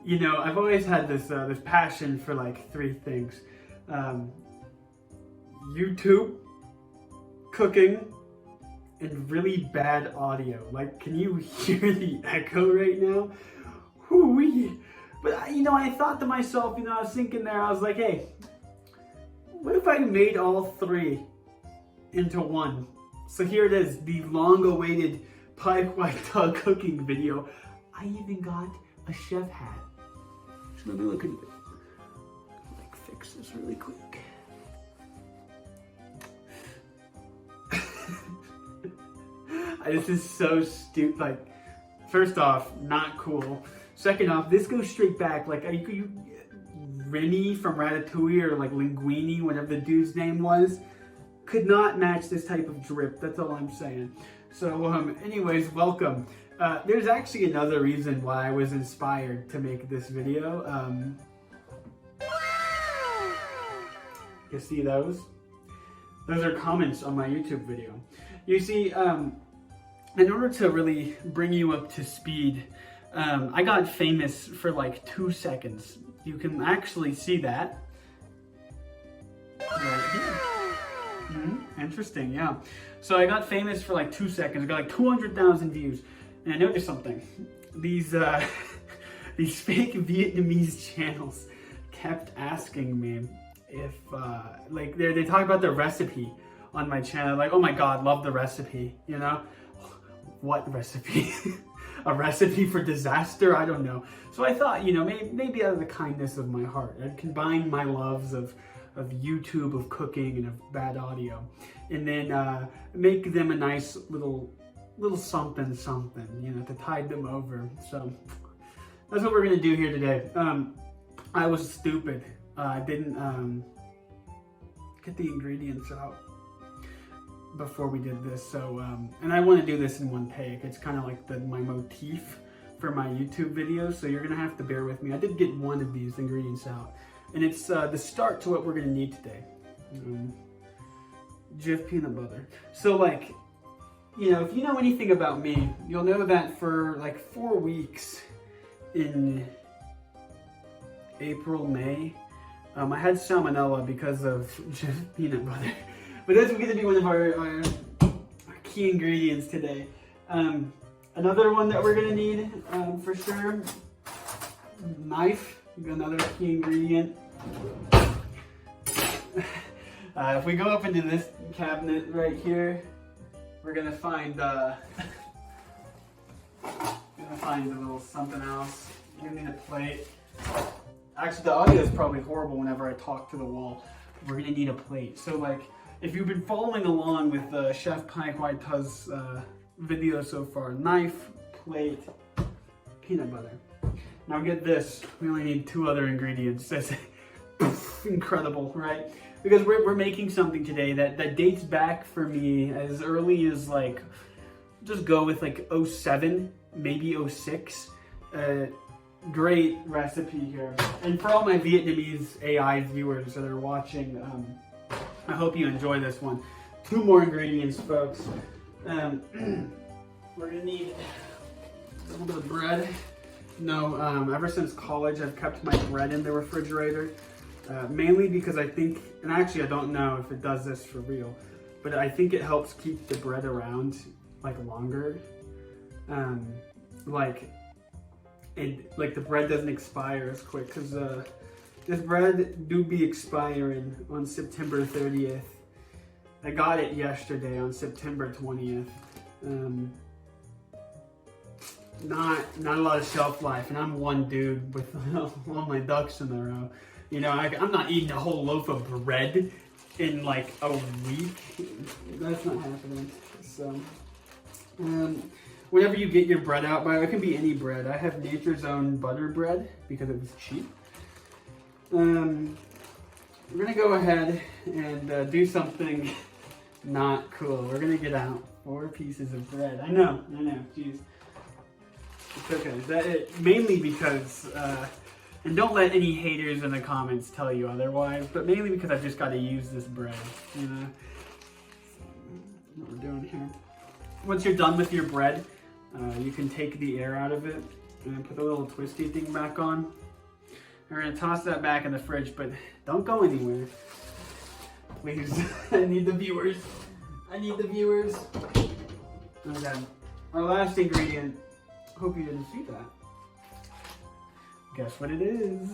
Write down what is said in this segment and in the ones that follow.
You know, I've always had this this passion for like three things: YouTube, cooking, and really bad audio. Like, can you hear the echo right now? Whoo-wee. But you know, I thought to myself, you know, I was thinking there, I was like, hey, what if I made all three into one? So here it is, the long-awaited Paihuaite cooking video. I even got a chef hat. So let me look at it. Like, fix this really quick. This is so stupid. Like, first off, not cool. Second off, this goes straight back. Like, you Remy from Ratatouille, or like Linguini, whatever the dude's name was, could not match this type of drip. That's all I'm saying. So, anyways, welcome. There's actually another reason why I was inspired to make this video. You see those? Those are comments on my YouTube video. You see, in order to really bring you up to speed, I got famous for like 2 seconds. You can actually see that right here. Interesting, yeah. So I got famous for like 2 seconds. I got like 200,000 views. And I noticed something. These these fake Vietnamese channels kept asking me if like they talk about the recipe on my channel. Like, oh my god, love the recipe, you know? What recipe? A recipe for disaster? I don't know. So I thought, you know, maybe out of the kindness of my heart, I'd combine my loves of YouTube, of cooking, and of bad audio, and then make them a nice little something, you know, to tide them over. So that's what we're gonna do here today. I was stupid. I didn't get the ingredients out before we did this. So, and I want to do this in one take. It's kind of like my motif for my YouTube videos. So you're gonna have to bear with me. I did get one of these ingredients out, and it's the start to what we're gonna need today. Jif peanut butter. So like, you know, if you know anything about me, you'll know that for like 4 weeks in April, May, I had salmonella because of Jif peanut butter. But that's going to be one of our key ingredients today. Another one that we're going to need for sure, knife, another key ingredient. If we go up into this cabinet right here, we're gonna find a little something else. You're gonna need a plate. Actually, the audio is probably horrible whenever I talk to the wall. We're gonna need a plate. So like, if you've been following along with Chef Paihuaite's video so far, knife, plate, peanut butter. Now get this, we only need 2 other ingredients. That's incredible, right? Because we're making something today that dates back for me as early as like, just go with like 07, maybe 06. Great recipe here. And for all my Vietnamese AI viewers that are watching, I hope you enjoy this one. 2 more ingredients, folks. We're gonna need a little bit of bread. No, ever since college, I've kept my bread in the refrigerator. Mainly because I think, and actually I don't know if it does this for real, but I think it helps keep the bread around like longer. Like the bread doesn't expire as quick, because this bread do be expiring on September 30th. I got it yesterday on September 20th. Not a lot of shelf life, and I'm one dude with all my ducks in a row. You know, I'm not eating a whole loaf of bread in like a week. That's not happening. So, whenever you get your bread out, it can be any bread. I have Nature's Own butter bread because it was cheap. We're gonna go ahead and do something not cool. We're gonna get out 4 pieces of bread. I know, jeez. It's okay. Mainly because, and don't let any haters in the comments tell you otherwise, but mainly because I've just got to use this bread, you know? What we're doing here. Once you're done with your bread, You can take the air out of it and put the little twisty thing back on. We're gonna toss that back in the fridge, but don't go anywhere. Please, I need the viewers. I need the viewers. Okay, our last ingredient. Hope you didn't see that. Guess what it is?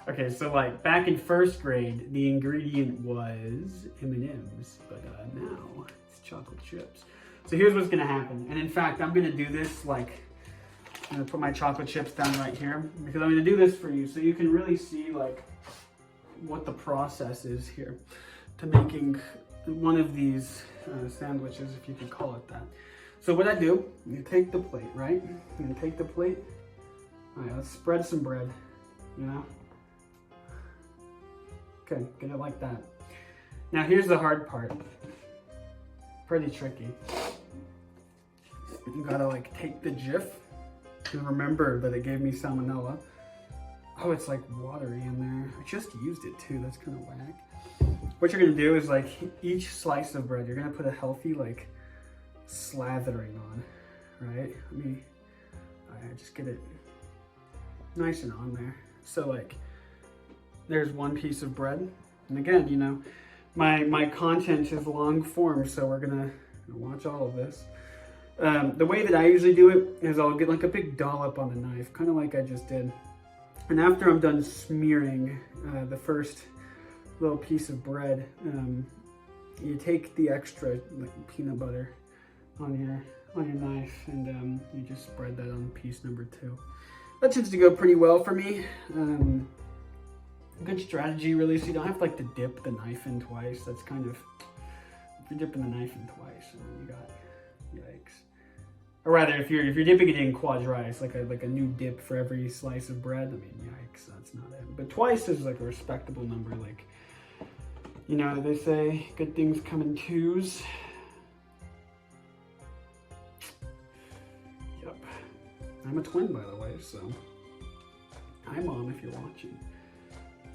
Okay, so like back in first grade, the ingredient was M&Ms, but now it's chocolate chips. So here's what's gonna happen. And in fact, I'm gonna do this like, I'm gonna put my chocolate chips down right here because I'm gonna do this for you so you can really see like what the process is here to making one of these sandwiches, if you can call it that. So what I do, you take the plate, right? You're gonna take the plate. All right, let's spread some bread, you know? Okay, get it like that. Now here's the hard part. Pretty tricky. You gotta like take the Jif and remember that it gave me salmonella. Oh, it's like watery in there. I just used it too, that's kind of whack. What you're gonna do is like each slice of bread, you're gonna put a healthy like slathering on, right? Let me, just get it nice and on there. So like, there's one piece of bread. And again, you know, my content is long form, so we're gonna watch all of this. The way that I usually do it is I'll get like a big dollop on the knife, kind of like I just did. And after I'm done smearing the first little piece of bread, you take the extra like peanut butter on your knife and you just spread that on piece number 2. That tends to go pretty well for me. Good strategy really, so you don't have like to dip the knife in twice. That's kind of, if you're dipping the knife in twice, and then you got, yikes. Or rather, if you're dipping it in quadrice, like a new dip for every slice of bread, I mean, yikes, that's not it. But twice is like a respectable number. Like, you know, they say good things come in twos. Yep. I'm a twin, by the way, so hi, Mom, if you're watching.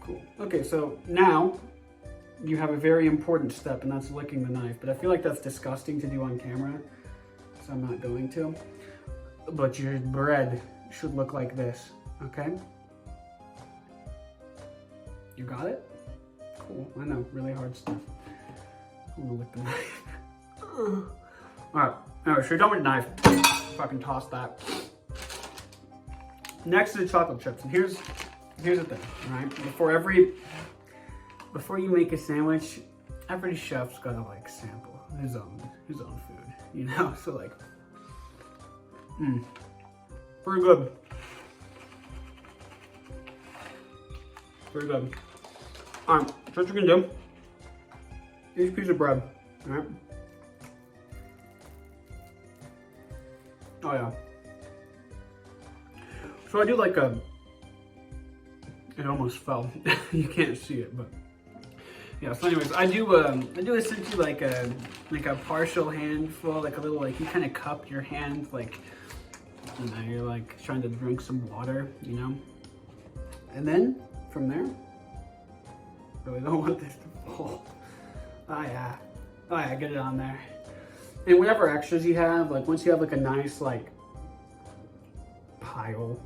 Cool. Okay, so now you have a very important step, and that's licking the knife. But I feel like that's disgusting to do on camera, so I'm not going to. But your bread should look like this, okay? You got it? Cool. I know, really hard stuff. I'm gonna lick the knife. Alright, anyway, so you're done with the knife. Fucking toss that. Next to the chocolate chips, and here's the thing, right? Before you make a sandwich, every chef's gotta like sample his own food, you know? So like, pretty good. Pretty good. All right, so what you're gonna do, each piece of bread, all right? Oh yeah. So I do like it almost fell. You can't see it, but yeah. So anyways, I do essentially like a partial handful, like a little, like you kind of cup your hand, like, you know, you're like trying to drink some water, you know. And then from there, really don't want this to fall. Oh yeah, get it on there. And whatever extras you have, like once you have like a nice like pile,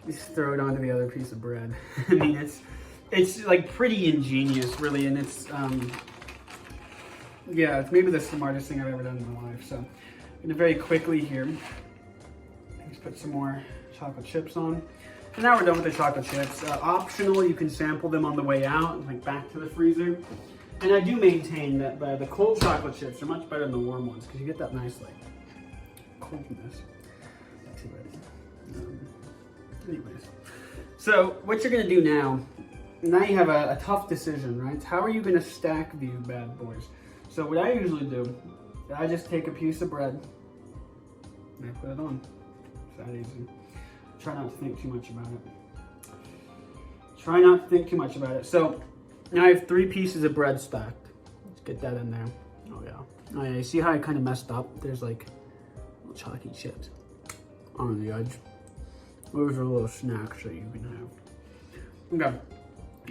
just throw it onto the other piece of bread. I mean, it's like pretty ingenious, really, and it's yeah, it's maybe the smartest thing I've ever done in my life. So I'm gonna very quickly here just put some more chocolate chips on. And now we're done with the chocolate chips. Optional, you can sample them on the way out, like back to the freezer. And I do maintain that the cold chocolate chips are much better than the warm ones because you get that nice like coldness to it. Anyways, so what you're gonna do now you have a tough decision, right? How are you gonna stack these bad boys? So what I usually do, I just take a piece of bread and I put it on. It's that easy. Try not to think too much about it. Try not to think too much about it. So now I have 3 pieces of bread stacked. Let's get that in there. Oh yeah. Oh yeah, you see how I kind of messed up? There's like little chalky chips on the edge. Those are little snacks that you can have. Okay,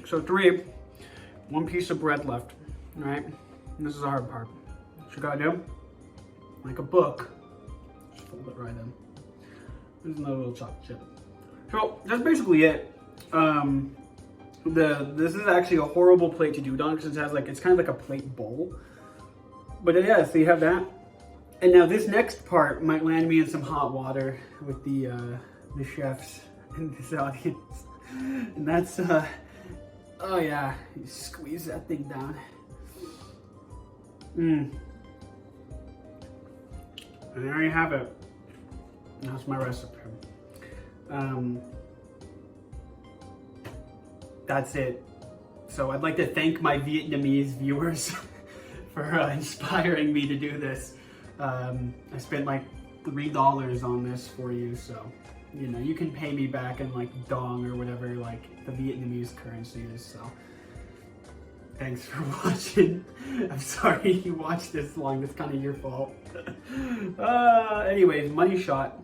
so 3, 1 piece of bread left, all right? And this is the hard part. What you gotta do, like a book, it right in. There's another little chocolate chip. So that's basically it. This is actually a horrible plate to do it on because it has like, it's kind of like a plate bowl. But yeah, so you have that. And now this next part might land me in some hot water with the chefs in this audience. And that's, oh yeah, you squeeze that thing down. And there you have it. That's my recipe. That's it. So I'd like to thank my Vietnamese viewers for inspiring me to do this. I spent like $3 on this for you, so you know you can pay me back in like dong or whatever like the Vietnamese currency is. So thanks for watching. I'm sorry you watched this long. That's kind of your fault. Anyways, money shot.